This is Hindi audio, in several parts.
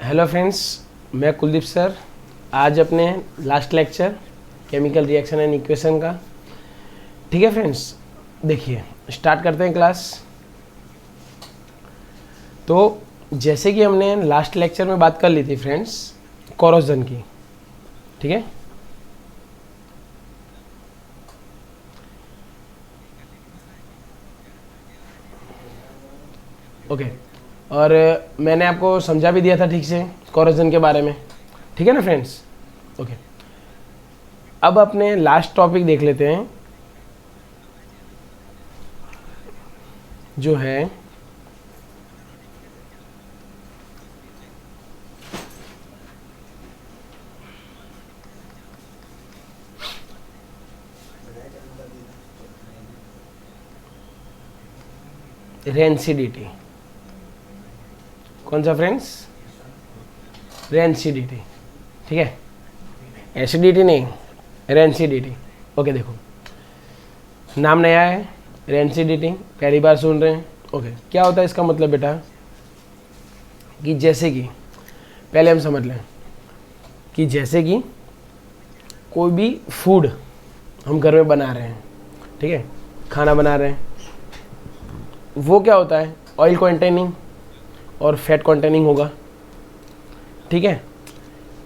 हेलो फ्रेंड्स, मैं कुलदीप सर। आज अपने last lecture chemical reaction and equation का। ठीक है फ्रेंड्स, देखिए स्टार्ट करते हैं क्लास। तो जैसे कि हमने लास्ट लेक्चर में बात कर ली थी फ्रेंड्स कोरोजन की, ठीक है। ओके, और मैंने आपको समझा भी दिया था ठीक से कोरोजन के बारे में, ठीक है ना फ्रेंड्स। ओके, अब अपने लास्ट टॉपिक देख लेते हैं जो है रेंसिडिटी। कौन सा फ्रेंड्स? रेंसिडिटी, ठीक है। एसिडिटी नहीं, रेंसिडिटी। ओके, देखो नाम नया है, रेंसिडिटी पहली बार सुन रहे हैं। ओके, क्या होता है इसका मतलब बेटा कि जैसे कि पहले हम समझ लें कि जैसे कि कोई भी फूड हम घर में बना रहे हैं, ठीक है, खाना बना रहे हैं, वो क्या होता है ऑयल कंटेनिंग और फैट कंटेनिंग होगा, ठीक है।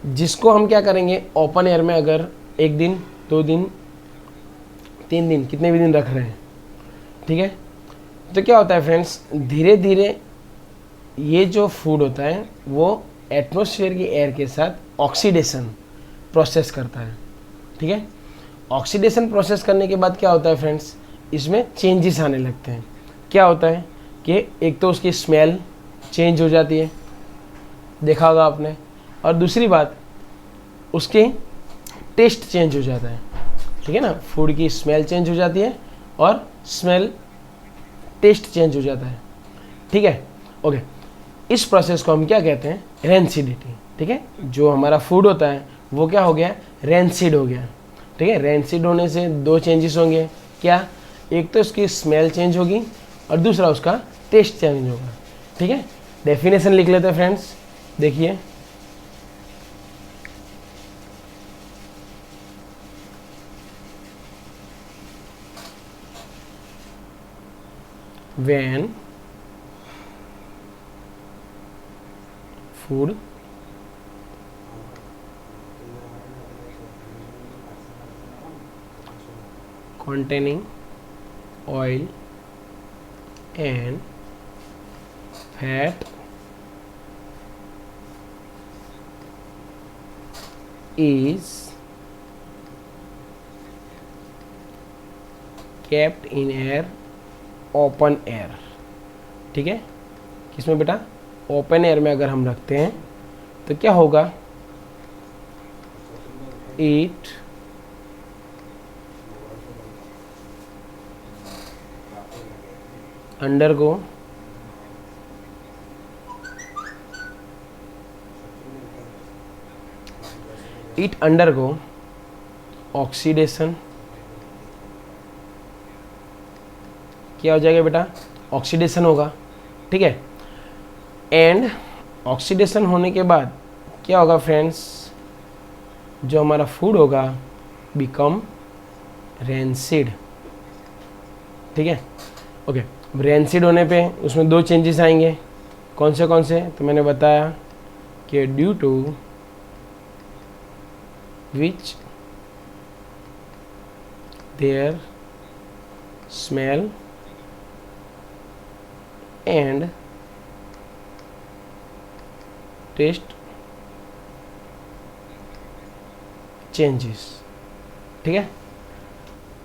जिसको हम क्या करेंगे ओपन एयर में अगर 1 दिन 2 दिन 3 दिन कितने भी दिन रख रहे हैं, ठीक है, तो क्या होता है फ्रेंड्स धीरे धीरे ये जो फूड होता है वो एटमॉस्फेयर की एयर के साथ ऑक्सीडेशन प्रोसेस करता है, ठीक है। ऑक्सीडेशन प्रोसेस करने के बाद क्या होता है फ्रेंड्स, इसमें चेंजेस आने लगते हैं। क्या होता है कि एक तो उसकी स्मेल चेंज हो जाती है, देखा होगा आपने, और दूसरी बात उसके टेस्ट चेंज हो जाता है, ठीक है ना। फूड की स्मेल चेंज हो जाती है और स्मेल टेस्ट चेंज हो जाता है, ठीक है। ओके, इस प्रोसेस को हम क्या कहते हैं, रेंसिडिटी, ठीक है। जो हमारा फूड होता है वो क्या हो गया, रेंसिड हो गया, ठीक है। रेंसिड होने से 2 चेंजेस होंगे, क्या, एक तो उसकी स्मेल चेंज होगी और दूसरा उसका टेस्ट चेंज होगा, ठीक है। डेफिनेशन लिख लेते हैं फ्रेंड्स, देखिए when food containing oil and fat is kept in air, open air, ठीक है। किसमें बेटा, ओपन एयर में अगर हम रखते हैं तो क्या होगा, इट अंडरगो ऑक्सीडेशन। क्या हो जाएगा बेटा, ऑक्सीडेशन होगा, ठीक है। एंड ऑक्सीडेशन होने के बाद क्या होगा फ्रेंड्स, जो हमारा फूड होगा बिकम रेंसिड, ठीक है। ओके, रेंसिड होने पे उसमें 2 चेंजेस आएंगे। कौन से, तो मैंने बताया कि due to which their smell and taste changes, ठीक है।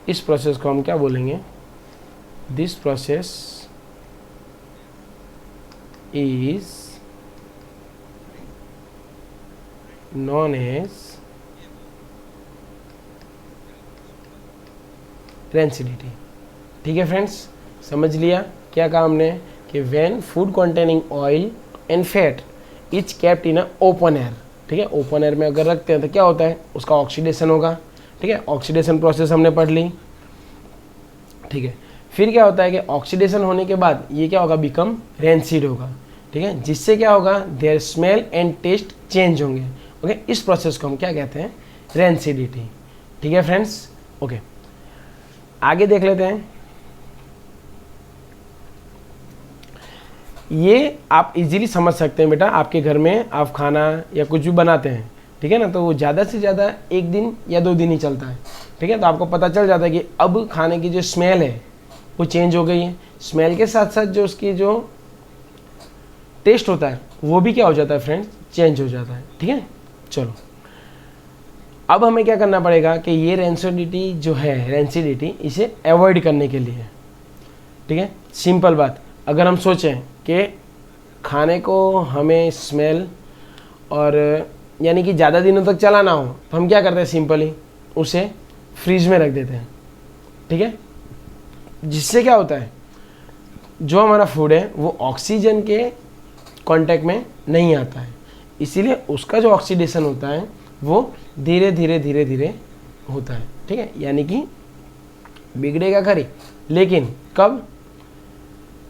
इस प्रोसेस को हम क्या बोलेंगे, this process is known as rancidity, ठीक है फ्रेंड्स। समझ लिया क्या कहा हमने कि when food containing oil and fat is kept in a open air, ठीक है। ओपन एयर में अगर रखते हैं तो क्या होता है, उसका ऑक्सीडेशन होगा, ठीक है। ऑक्सीडेशन प्रोसेस हमने पढ़ ली, ठीक है। फिर क्या होता है कि ऑक्सीडेशन होने के बाद ये क्या होगा, बिकम रेंसिड होगा। ठीक है, जिससे क्या होगा, their smell and taste change होंगे। ओके, इस प्रोसेस को हम क्या कहते हैं, रेंसिडिटी। ठीक है फ्रेंड्स, ओके आगे देख लेते हैं। ये आप इजीली समझ सकते हैं बेटा, आपके घर में आप खाना या कुछ भी बनाते हैं, ठीक है ना, तो वो ज़्यादा से ज़्यादा 1 दिन या 2 दिन ही चलता है। ठीक है, तो आपको पता चल जाता है कि अब खाने की जो स्मेल है वो चेंज हो गई है। स्मेल के साथ साथ जो उसकी जो टेस्ट होता है वो भी क्या हो जाता है फ्रेंड्स, चेंज हो जाता है। ठीक है, चलो अब हमें क्या करना पड़ेगा कि ये रेंसिडिटी जो है, रेंसिडिटी इसे अवॉइड करने के लिए, ठीक है, सिंपल बात, अगर हम सोचें कि खाने को हमें स्मेल और यानी कि ज़्यादा दिनों तक चलाना हो, तो हम क्या करते हैं, सिंपली उसे फ्रीज में रख देते हैं। ठीक है, जिससे क्या होता है, जो हमारा फूड है वो ऑक्सीजन के कांटेक्ट में नहीं आता है, इसीलिए उसका जो ऑक्सीडेशन होता है वो धीरे धीरे धीरे धीरे होता है। ठीक है, यानी कि बिगड़ेगा खरी, लेकिन कब,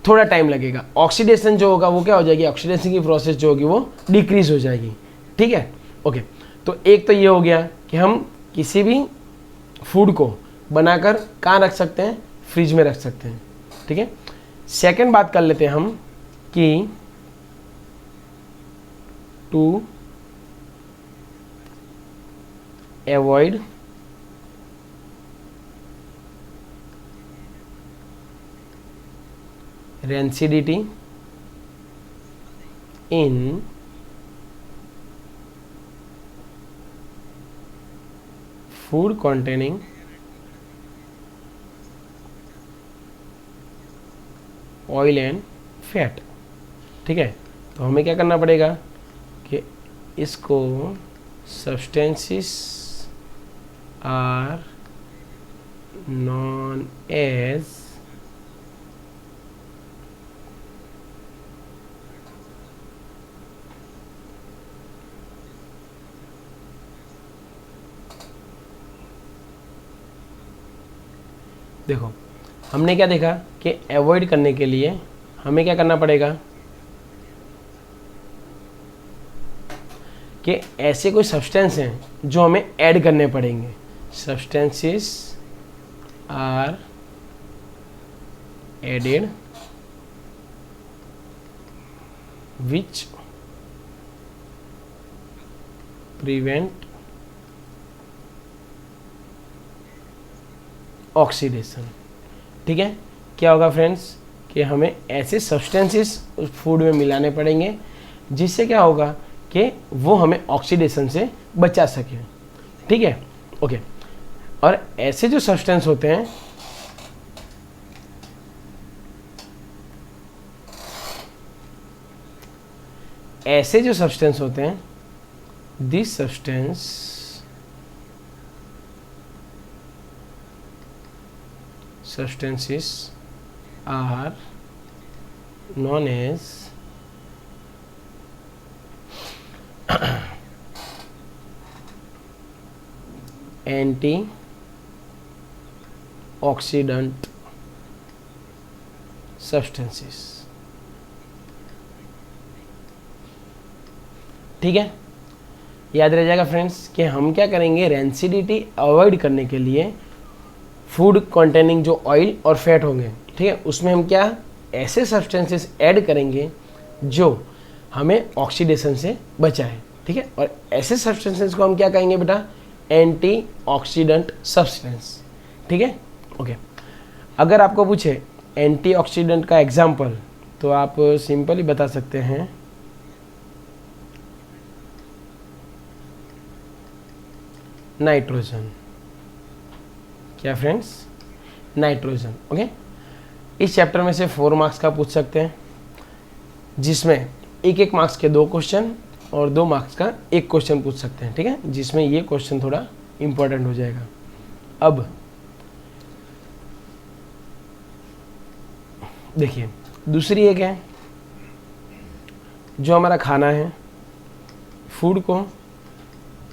थोड़ा टाइम लगेगा। ऑक्सीडेशन जो होगा वो क्या हो जाएगी, ऑक्सीडेशन की प्रोसेस जो होगी वो डिक्रीज हो जाएगी। ठीक है, ओके, तो एक तो ये हो गया कि हम किसी भी फूड को बनाकर कहाँ रख सकते हैं, फ्रिज में रख सकते हैं। ठीक है, सेकंड बात कर लेते हैं हम कि to avoid rancidity in food containing oil and fat. ठीक है, तो हमें क्या करना पड़ेगा कि इसको सब्सटेंसेस आर नॉन एज देखो हमने क्या देखा कि अवॉइड करने के लिए हमें क्या करना पड़ेगा कि ऐसे कोई सब्सटेंस हैं जो हमें ऐड करने पड़ेंगे। Substances are added which prevent oxidation. ठीक है, क्या होगा फ्रेंड्स कि हमें ऐसे सब्सटेंसेस उस फूड में मिलाने पड़ेंगे जिससे क्या होगा कि वो हमें ऑक्सीडेशन से बचा सके। ठीक है, ओके, और ऐसे जो सब्सटेंस होते हैं this substances are known as antioxidant substances। ठीक है, याद रह जाएगा फ्रेंड्स कि हम क्या करेंगे, रेंसिडिटी अवॉइड करने के लिए फूड कंटेनिंग जो ऑयल और फैट होंगे, ठीक है, उसमें हम क्या ऐसे सब्सटेंसेस ऐड करेंगे जो हमें ऑक्सीडेशन से बचाए। ठीक है, और ऐसे सब्सटेंसेस को हम क्या कहेंगे बेटा, एंटीऑक्सीडेंट सब्सटेंस। ठीक है, ओके, अगर आपको पूछे एंटीऑक्सीडेंट का एग्जाम्पल तो आप सिंपली बता सकते हैं नाइट्रोजन। क्या फ्रेंड्स, नाइट्रोजन। ओके, इस चैप्टर में से 4 मार्क्स का पूछ सकते हैं, जिसमें 1-1 मार्क्स के 2 क्वेश्चन और 2 मार्क्स का 1 क्वेश्चन पूछ सकते हैं। ठीक है, जिसमें ये क्वेश्चन थोड़ा इम्पोर्टेंट हो जाएगा। अब देखिए दूसरी एक है, जो हमारा खाना है, फूड को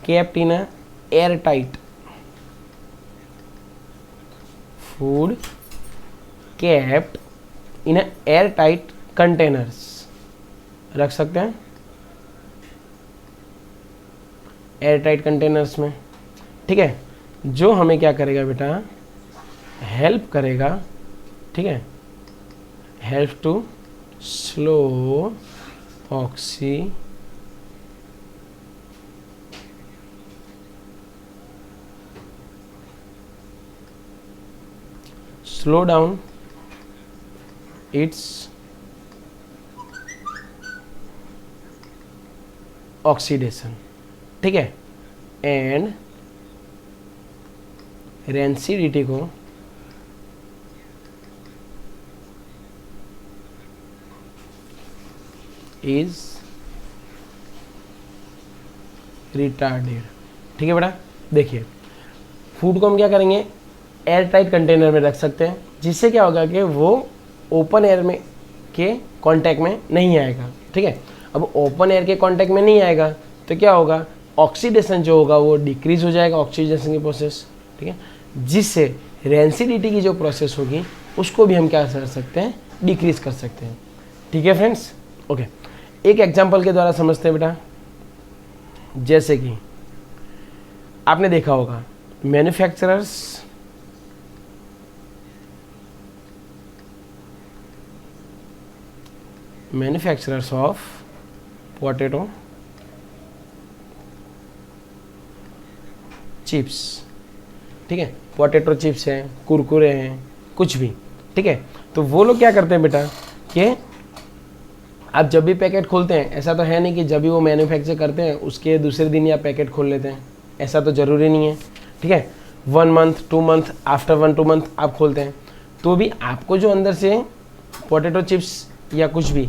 kept in air tight, food kept in a airtight containers, रख सकते हैं एयर टाइट कंटेनर्स में। ठीक है, जो हमें क्या करेगा बेटा, हेल्प करेगा, ठीक है, help to slow oxy slow down its oxidation. ठीक है, एंड रेंसिडिटी को इज रिटार्डेड। ठीक है बेटा, देखिए फूड को हम क्या करेंगे, एयर टाइट कंटेनर में रख सकते हैं, जिससे क्या होगा कि वो ओपन एयर में के कांटेक्ट में नहीं आएगा। ठीक है, अब ओपन एयर के कांटेक्ट में नहीं आएगा तो क्या होगा, ऑक्सीडेशन जो होगा वो डिक्रीज हो जाएगा, ऑक्सीडेशन की प्रोसेस। ठीक है, जिससे रेंसिडिटी की जो प्रोसेस होगी उसको भी हम क्या कर सकते हैं, डिक्रीज कर सकते हैं। ठीक है फ्रेंड्स, ओके, एक एग्जांपल के द्वारा समझते हैं बेटा। जैसे कि आपने देखा होगा मैन्युफैक्चरर्स ऑफ पोटैटो चिप्स। ठीक है, पोटैटो चिप्स हैं, कुरकुरे हैं, कुछ भी। ठीक है, तो वो लोग क्या करते हैं बेटा कि आप जब भी पैकेट खोलते हैं, ऐसा तो है नहीं कि जब भी वो मैन्युफैक्चर करते हैं उसके दूसरे दिन ही आप पैकेट खोल लेते हैं, ऐसा तो ज़रूरी नहीं है। ठीक है, 1 मंथ 2 मंथ आफ्टर 1-2 मंथ आप खोलते हैं, तो भी आपको जो अंदर से पोटैटो चिप्स या कुछ भी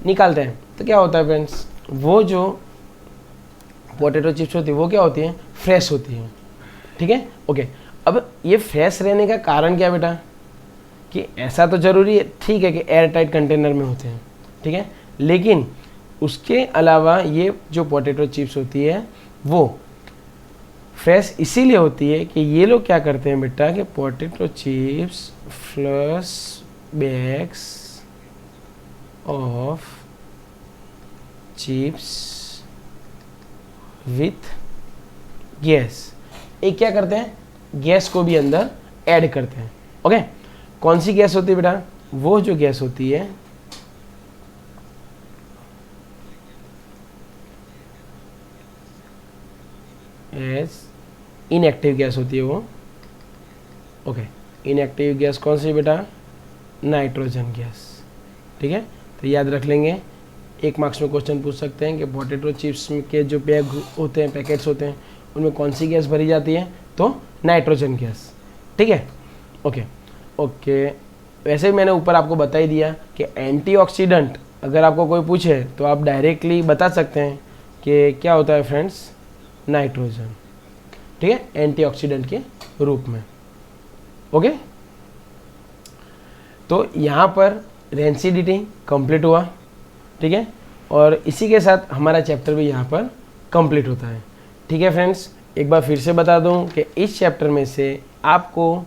निकालते हैं तो क्या होता है फ्रेंड्स, वो जो पोटैटो चिप्स होती है वो क्या होती है, फ्रेश होती है। ठीक है, ओके, अब ये फ्रेश रहने का कारण क्या बेटा, कि ऐसा तो ज़रूरी है, ठीक है, कि एयर टाइट कंटेनर में होते हैं। ठीक है, लेकिन उसके अलावा ये जो पोटैटो चिप्स होती है वो फ्रेश इसीलिए होती है कि ये लोग क्या करते हैं बेटा कि potato chips flush bags of chips with gas, एक क्या करते हैं, गैस को भी अंदर ऐड करते हैं। ओके, कौन सी गैस होती है बेटा, वो जो गैस होती है एज इनएक्टिव गैस होती है वो। ओके, इनएक्टिव गैस कौन सी बेटा, नाइट्रोजन गैस। ठीक है, तो याद रख लेंगे, 1 मार्क्स में क्वेश्चन पूछ सकते हैं कि पोटैटो चिप्स के जो बैग होते हैं, पैकेट्स होते हैं, उनमें कौन सी गैस भरी जाती है, तो नाइट्रोजन गैस। ठीक है, ओके ओके, वैसे भी मैंने ऊपर आपको बता ही दिया कि एंटीऑक्सीडेंट अगर आपको कोई पूछे तो आप डायरेक्टली बता सकते हैं कि क्या होता है फ्रेंड्स, नाइट्रोजन। ठीक है, एंटीऑक्सीडेंट के रूप में। ओके, तो यहाँ पर रेंसिडिटी कंप्लीट हुआ। ठीक है, और इसी के साथ हमारा चैप्टर भी यहाँ पर कंप्लीट होता है। ठीक है फ्रेंड्स, एक बार फिर से बता दूँ कि इस चैप्टर में से आपको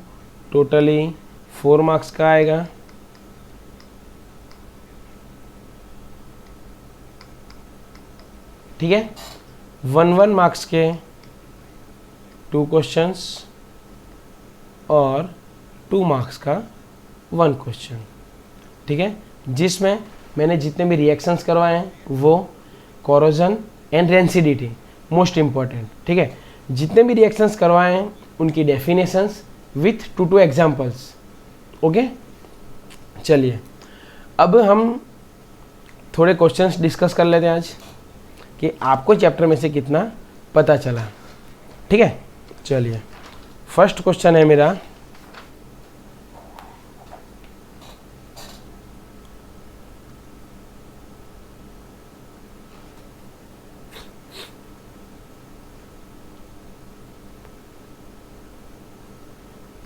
टोटली 4 मार्क्स का आएगा। ठीक है, 1 मार्क्स के 2 क्वेश्चंस और 2 मार्क्स का 1 क्वेश्चन। ठीक है, जिसमें मैंने जितने भी रिएक्शंस करवाए हैं वो corrosion and rancidity most important. ठीक है, जितने भी रिएक्शंस करवाए हैं उनकी डेफिनेशंस विथ 2 एग्जाम्पल्स। ओके, चलिए अब हम थोड़े क्वेश्चंस डिस्कस कर लेते हैं आज कि आपको चैप्टर में से कितना पता चला। ठीक है, चलिए फर्स्ट क्वेश्चन है मेरा,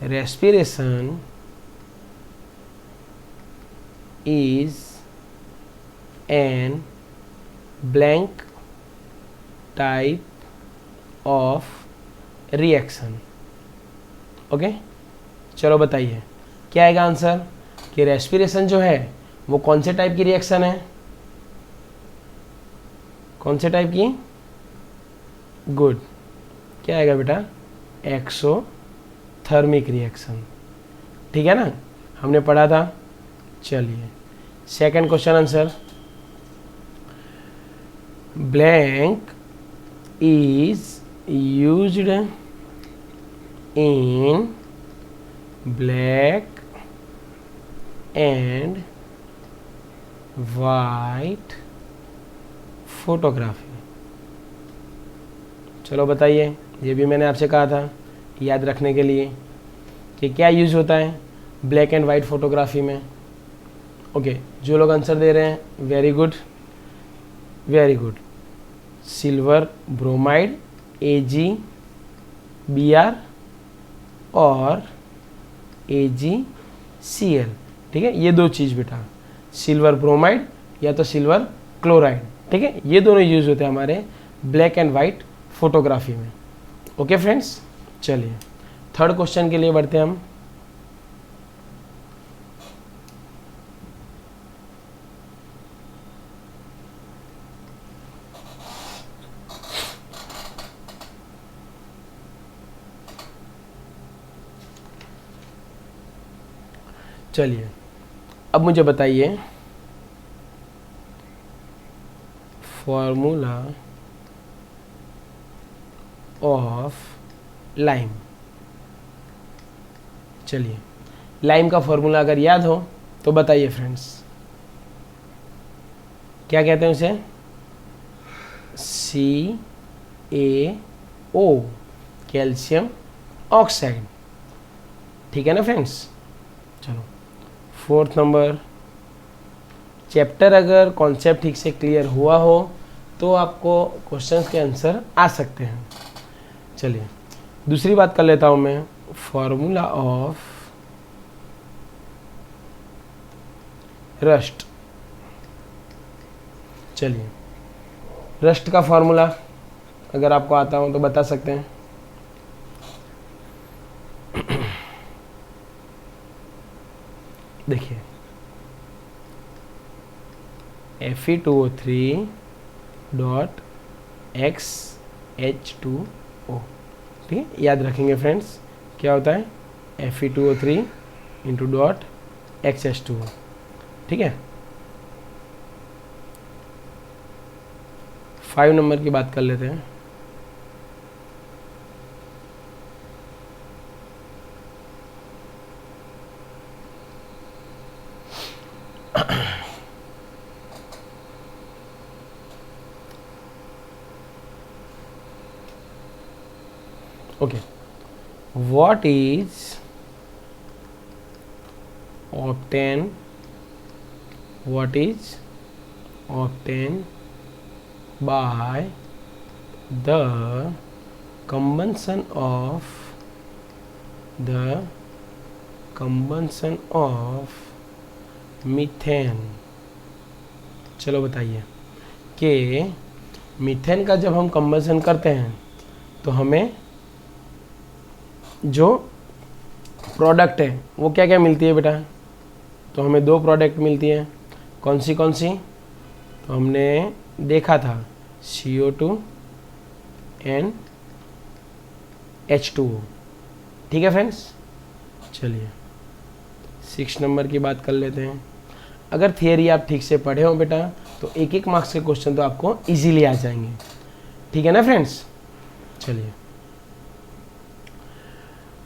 respiration is an blank type of reaction। Okay, चलो बताइए क्या आएगा आंसर, कि रेस्पिरेशन जो है वो कौन से टाइप की रिएक्शन है। कौन से टाइप की? गुड। क्या आएगा बेटा? Exothermic reaction. ठीक है ना, हमने पढ़ा था। चलिए second question answer. Blank is used in black and white photography. चलो बताइए, ये भी मैंने आपसे कहा था याद रखने के लिए कि क्या यूज होता है ब्लैक एंड वाइट फोटोग्राफी में। ओके, जो लोग आंसर दे रहे हैं very good, very good. Silver bromide AgBr और AgCl। ठीक है, ये दो चीज़ बेटा, सिल्वर ब्रोमाइड या तो सिल्वर क्लोराइड। ठीक है, ये दोनों यूज होते हैं हमारे ब्लैक एंड वाइट फोटोग्राफी में। ओके फ्रेंड्स, चलिए थर्ड क्वेश्चन के लिए बढ़ते हैं हम। चलिए अब मुझे बताइए फॉर्मूला ऑफ लाइम। चलिए लाइम का फॉर्मूला अगर याद हो तो बताइए फ्रेंड्स, क्या कहते हैं उसे? CaO, calcium oxide. ठीक है ना फ्रेंड्स। चलो फोर्थ नंबर, चैप्टर अगर कॉन्सेप्ट ठीक से क्लियर हुआ हो तो आपको क्वेश्चंस के आंसर आ सकते हैं। चलिए दूसरी बात कर लेता हूं मैं, फॉर्मूला ऑफ रस्ट। चलिए रस्ट का फॉर्मूला अगर आपको आता हो तो बता सकते हैं। देखिए Fe2O3.XH2O। ठीक है, याद रखेंगे फ्रेंड्स क्या होता है Fe2O3 ठीक है। 5 नंबर की बात कर लेते हैं। Okay, what is obtained by the combustion of methane. चलो बताइए कि मीथेन का जब हम कंबशन करते हैं तो हमें जो प्रोडक्ट है वो क्या क्या मिलती है बेटा? तो हमें दो प्रोडक्ट मिलती हैं। कौन सी? तो हमने देखा था CO2 एंड H2O। ठीक है फ्रेंड्स। चलिए 6 नंबर की बात कर लेते हैं। अगर थियरी आप ठीक से पढ़े हो बेटा तो एक एक मार्क्स के क्वेश्चन तो आपको इजीली आ जाएंगे। ठीक है ना फ्रेंड्स। चलिए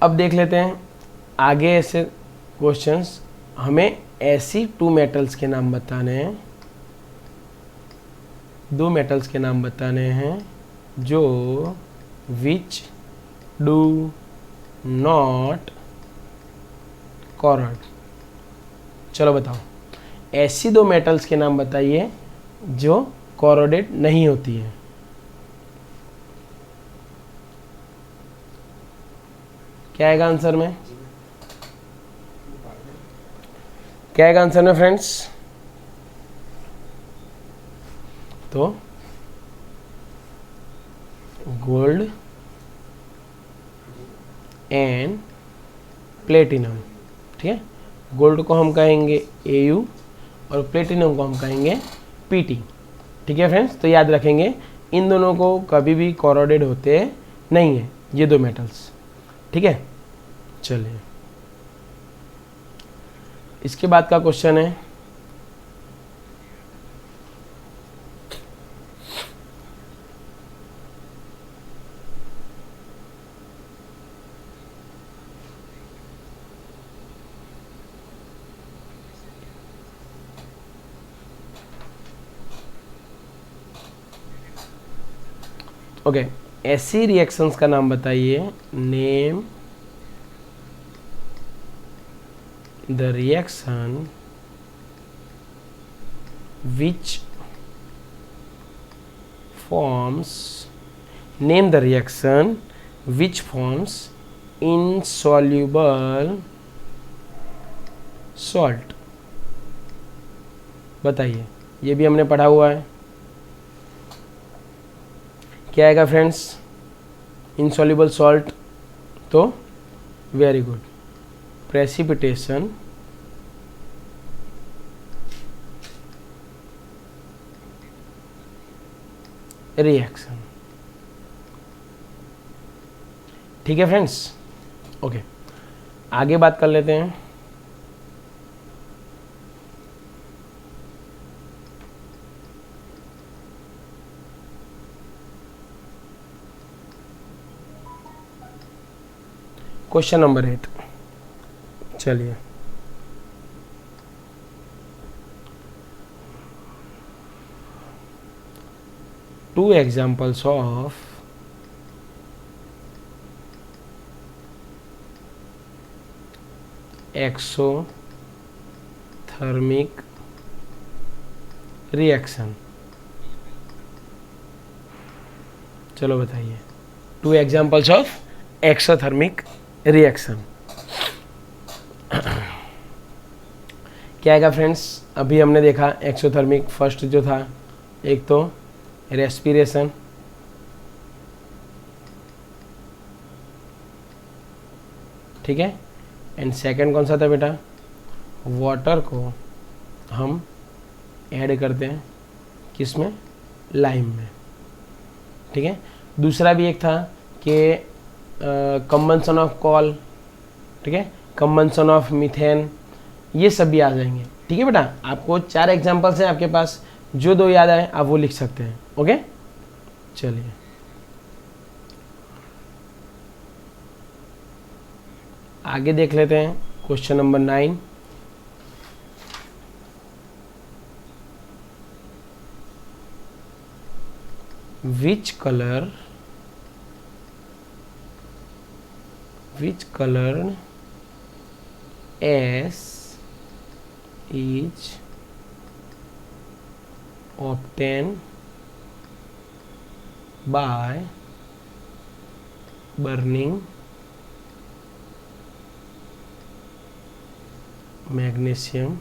अब देख लेते हैं आगे ऐसे क्वेश्चंस। हमें ऐसी 2 मेटल्स के नाम बताने हैं, 2 मेटल्स के नाम बताने हैं जो विच डू नॉट कॉरोड। चलो बताओ ऐसी 2 मेटल्स के नाम बताइए जो कॉरोडेड नहीं होती है। क्या आएगा आंसर में? क्या आएगा आंसर में फ्रेंड्स? तो गोल्ड एंड प्लेटिनम। ठीक है, गोल्ड को हम कहेंगे Au और प्लेटिनम को हम कहेंगे Pt। ठीक है फ्रेंड्स, तो याद रखेंगे इन दोनों को कभी भी कोरोडेड होते नहीं है, ये दो मेटल्स। ठीक है, चलिए इसके बाद का क्वेश्चन है ओके, ऐसी रिएक्शंस का नाम बताइए, name the reaction which forms, name the reaction which forms insoluble salt। बताइए, ये भी हमने पढ़ा हुआ है। क्या आएगा फ्रेंड्स? Insoluble salt. तो वेरी गुड, प्रेसिपिटेशन रिएक्शन। ठीक है फ्रेंड्स, ओके आगे बात कर लेते हैं। क्वेश्चन नंबर 8, चलिए two examples of exothermic reaction। चलो बताइए, two examples of exothermic reaction. क्या आएगा फ्रेंड्स? अभी हमने देखा एक्सोथर्मिक, फर्स्ट जो था एक तो रेस्पिरेशन, ठीक है, एंड सेकंड कौन सा था बेटा? वाटर को हम ऐड करते हैं किसमें? लाइम में। ठीक है, दूसरा भी एक था कि कंबंशन ऑफ कॉल, ठीक है, कंबंशन ऑफ मीथेन, ये सब भी आ जाएंगे। ठीक है बेटा, आपको 4 एग्जांपल्स हैं आपके पास, जो 2 याद आए आप वो लिख सकते हैं। ओके, चलिए आगे देख लेते हैं question number 9। which color S is obtained by burning magnesium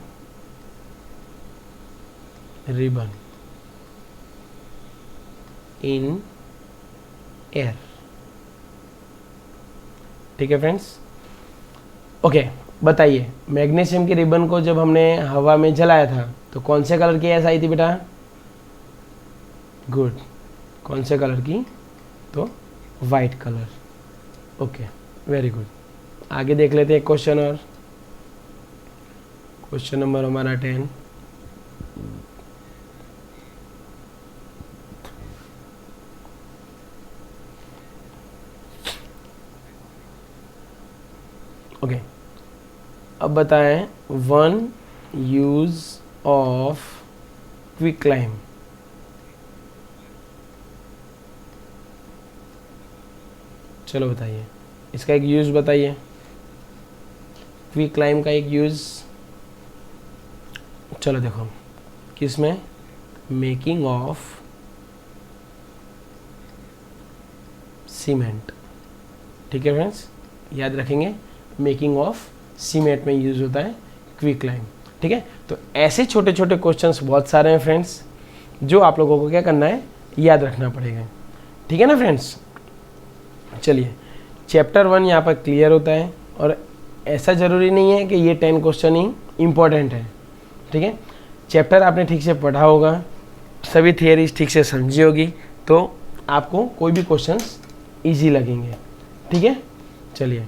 ribbon in air। ठीक है फ्रेंड्स, ओके बताइए, मैग्नीशियम की रिबन को जब हमने हवा में जलाया था तो कौन से कलर की गैस आई थी बेटा? गुड, कौन से कलर की? तो white colour. Okay very good, आगे देख लेते हैं क्वेश्चन और। क्वेश्चन नंबर हमारा 10। ओके अब बताएं, 1 यूज ऑफ क्विकलाइम। चलो बताइए, इसका एक यूज बताइए, क्विकलाइम का एक यूज। चलो देखो, किसमें? Making of cement. ठीक है फ्रेंड्स, याद रखेंगे, मेकिंग ऑफ सीमेंट में यूज होता है क्विकलाइम। ठीक है, तो ऐसे छोटे छोटे क्वेश्चंस बहुत सारे हैं फ्रेंड्स, जो आप लोगों को क्या करना है, याद रखना पड़ेगा। ठीक है ना फ्रेंड्स, चलिए चैप्टर 1 यहाँ पर क्लियर होता है, और ऐसा ज़रूरी नहीं है कि ये 10 क्वेश्चन ही इम्पोर्टेंट है। ठीक है, चैप्टर आपने ठीक से पढ़ा होगा, सभी थियरीज ठीक से समझी होगी तो आपको कोई भी क्वेश्चंस इजी लगेंगे। ठीक है, चलिए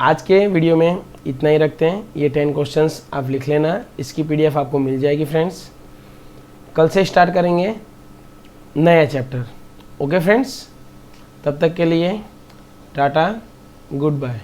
आज के वीडियो में इतना ही रखते हैं। ये 10 क्वेश्चंस आप लिख लेना, इसकी पीडीएफ आपको मिल जाएगी फ्रेंड्स। कल से स्टार्ट करेंगे नया चैप्टर। ओके फ्रेंड्स, तब तक के लिए टाटा, गुड बाय।